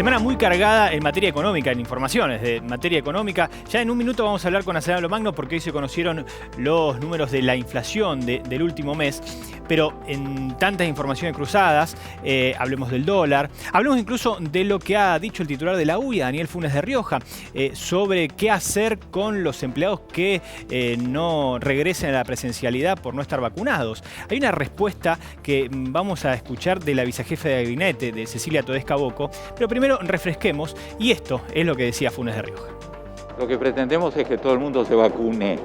Semana muy cargada en materia económica, en informaciones de materia económica. Ya en un minuto vamos a hablar con Asenablo Magno porque hoy se conocieron los números de la inflación del último mes. Pero en tantas informaciones cruzadas, hablemos del dólar, hablemos incluso de lo que ha dicho el titular de la UIA, Daniel Funes de Rioja, sobre qué hacer con los empleados que no regresen a la presencialidad por no estar vacunados. Hay una respuesta que vamos a escuchar de la vicejefa de gabinete, de Cecilia Todesca Bocco, pero primero refresquemos, y esto es lo que decía Funes de Rioja. Lo que pretendemos es que todo el mundo se vacune.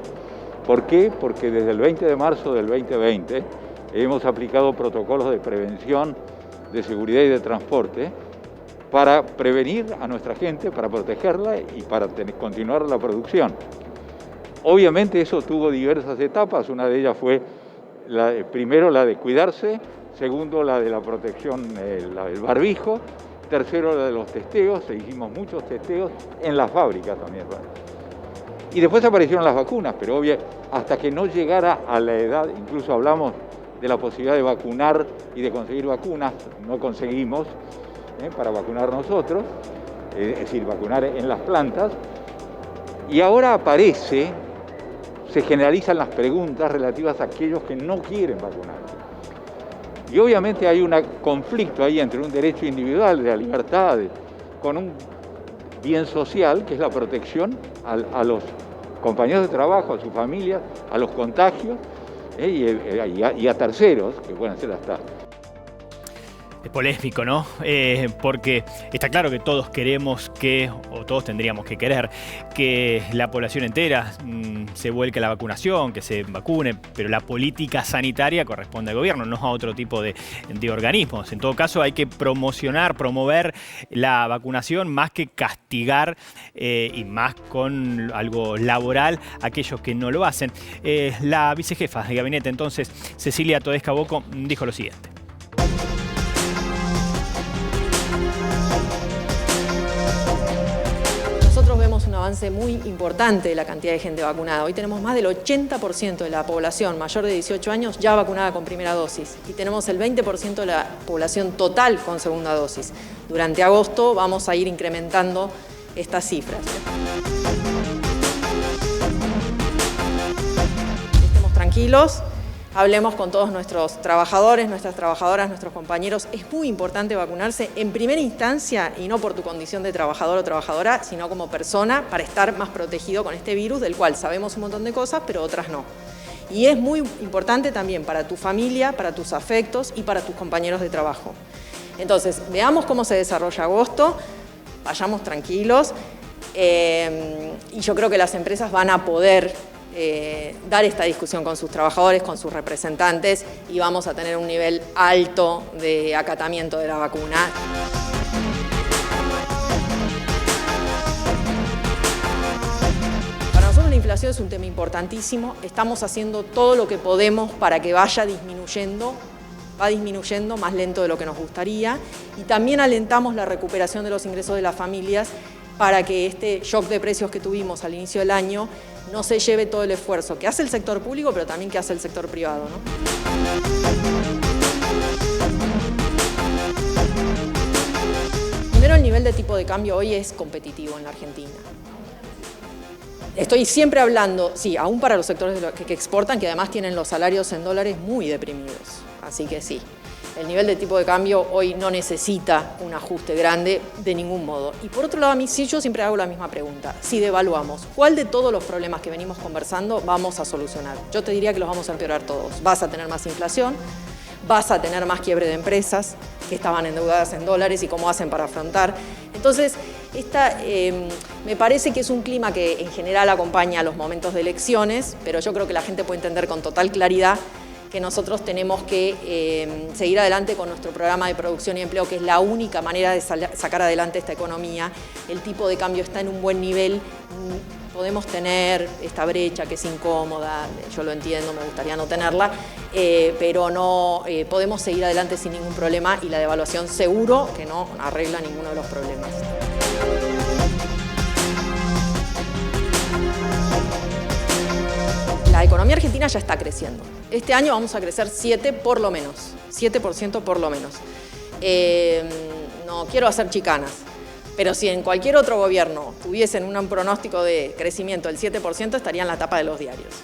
¿Por qué? Porque desde el 20 de marzo del 2020 hemos aplicado protocolos de prevención, de seguridad y de transporte para prevenir a nuestra gente, para protegerla y para continuar la producción. Obviamente eso tuvo diversas etapas, una de ellas fue primero la de cuidarse, segundo la de la protección, el barbijo, tercero la de los testeos, hicimos muchos testeos en las fábricas también. Y después aparecieron las vacunas, pero obvio, hasta que no llegara a la edad, incluso hablamos de la posibilidad de vacunar y de conseguir vacunas, no conseguimos para vacunar nosotros, es decir, vacunar en las plantas. Y ahora se generalizan las preguntas relativas a aquellos que no quieren vacunarse. Y obviamente hay un conflicto ahí entre un derecho individual de la libertad con un bien social, que es la protección a los compañeros de trabajo, a sus familias, a los contagios y a terceros, que pueden ser hasta... Es polémico, ¿no? Porque está claro que todos queremos o todos tendríamos que querer, que la población entera se vuelque a la vacunación, que se vacune, pero la política sanitaria corresponde al gobierno, no a otro tipo de organismos. En todo caso, hay que promover la vacunación más que castigar y más con algo laboral a aquellos que no lo hacen. La vicejefa de gabinete, entonces, Cecilia Todesca Bocco, dijo lo siguiente. Nosotros vemos un avance muy importante de la cantidad de gente vacunada. Hoy tenemos más del 80% de la población mayor de 18 años ya vacunada con primera dosis y tenemos el 20% de la población total con segunda dosis. Durante agosto vamos a ir incrementando estas cifras. Estemos tranquilos. Hablemos con todos nuestros trabajadores, nuestras trabajadoras, nuestros compañeros. Es muy importante vacunarse en primera instancia y no por tu condición de trabajador o trabajadora, sino como persona para estar más protegido con este virus del cual sabemos un montón de cosas, pero otras no. Y es muy importante también para tu familia, para tus afectos y para tus compañeros de trabajo. Entonces, veamos cómo se desarrolla agosto, vayamos tranquilos y yo creo que las empresas van a poder dar esta discusión con sus trabajadores, con sus representantes y vamos a tener un nivel alto de acatamiento de la vacuna. Para nosotros la inflación es un tema importantísimo, estamos haciendo todo lo que podemos para que vaya disminuyendo, va disminuyendo más lento de lo que nos gustaría y también alentamos la recuperación de los ingresos de las familias para que este shock de precios que tuvimos al inicio del año no se lleve todo el esfuerzo que hace el sector público, pero también que hace el sector privado, ¿no? Primero, el nivel de tipo de cambio hoy es competitivo en la Argentina. Estoy siempre hablando, sí, aún para los sectores que exportan, que además tienen los salarios en dólares muy deprimidos. Así que sí. El nivel de tipo de cambio hoy no necesita un ajuste grande de ningún modo. Y por otro lado, a mí sí, yo siempre hago la misma pregunta. Si devaluamos, ¿cuál de todos los problemas que venimos conversando vamos a solucionar? Yo te diría que los vamos a empeorar todos. Vas a tener más inflación, vas a tener más quiebre de empresas que estaban endeudadas en dólares y cómo hacen para afrontar. Entonces, me parece que es un clima que en general acompaña a los momentos de elecciones, pero yo creo que la gente puede entender con total claridad que nosotros tenemos que seguir adelante con nuestro programa de producción y empleo, que es la única manera de sacar adelante esta economía. El tipo de cambio está en un buen nivel, podemos tener esta brecha que es incómoda, yo lo entiendo, me gustaría no tenerla, pero no podemos seguir adelante sin ningún problema y la devaluación seguro que no arregla ninguno de los problemas. La economía argentina ya está creciendo. Este año vamos a crecer 7% por lo menos. No quiero hacer chicanas, Pero si en cualquier otro gobierno tuviesen un pronóstico de crecimiento del 7%, estaría en la tapa de los diarios.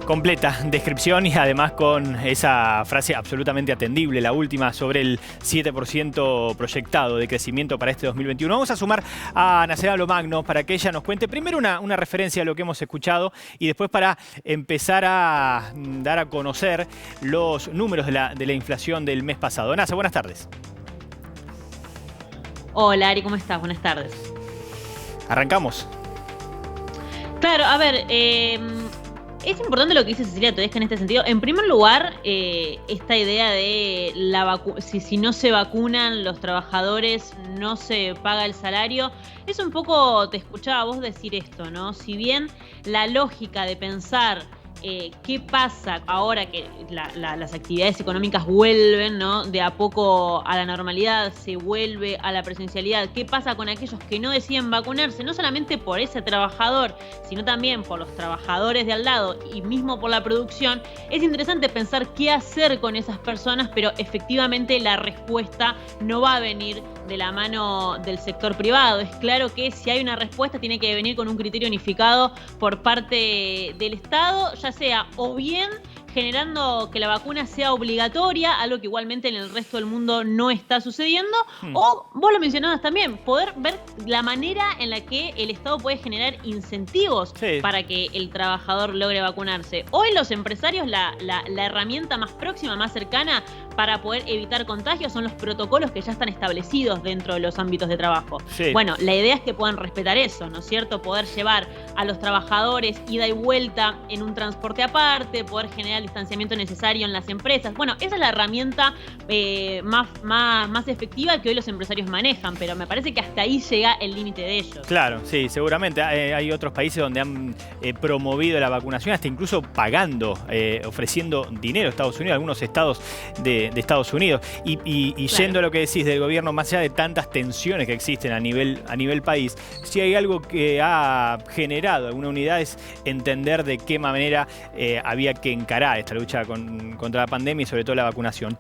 Completa descripción y además con esa frase absolutamente atendible, la última, sobre el 7% proyectado de crecimiento para este 2021. Vamos a sumar a Naceda Lomagno para que ella nos cuente primero una referencia a lo que hemos escuchado y después para empezar a dar a conocer los números de la inflación del mes pasado. Naceda, buenas tardes. Hola Ari, ¿cómo estás? Buenas tardes. Arrancamos. Claro, a ver, es importante lo que dice Cecilia Todesca en este sentido. En primer lugar, esta idea de si no se vacunan los trabajadores, no se paga el salario. Es un poco, te escuchaba a vos decir esto, ¿no? Si bien la lógica de pensar qué pasa ahora que las actividades económicas vuelven, ¿no?, de a poco a la normalidad, se vuelve a la presencialidad, qué pasa con aquellos que no deciden vacunarse, no solamente por ese trabajador, sino también por los trabajadores de al lado y mismo por la producción. Es interesante pensar qué hacer con esas personas, pero efectivamente la respuesta no va a venir de la mano del sector privado. Es claro que si hay una respuesta tiene que venir con un criterio unificado por parte del Estado, ya sea o bien generando que la vacuna sea obligatoria, algo que igualmente en el resto del mundo no está sucediendo, o vos lo mencionabas también, poder ver la manera en la que el Estado puede generar incentivos para que el trabajador logre vacunarse. Hoy los empresarios, la herramienta más próxima, más cercana para poder evitar contagios son los protocolos que ya están establecidos dentro de los ámbitos de trabajo. Bueno, la idea es que puedan respetar eso, ¿no es cierto? Poder llevar a los trabajadores ida y vuelta en un transporte aparte, poder generar el distanciamiento necesario en las empresas. Bueno, esa es la herramienta más efectiva que hoy los empresarios manejan, pero me parece que hasta ahí llega el límite de ellos. Claro, sí, seguramente. Hay otros países donde han promovido la vacunación, hasta incluso pagando, ofreciendo dinero a Estados Unidos, algunos estados de Estados Unidos. Y claro, yendo a lo que decís del gobierno, más allá de tantas tensiones que existen a nivel país, si hay algo que ha generado alguna unidad es entender de qué manera había que encarar esta lucha contra la pandemia y sobre todo la vacunación.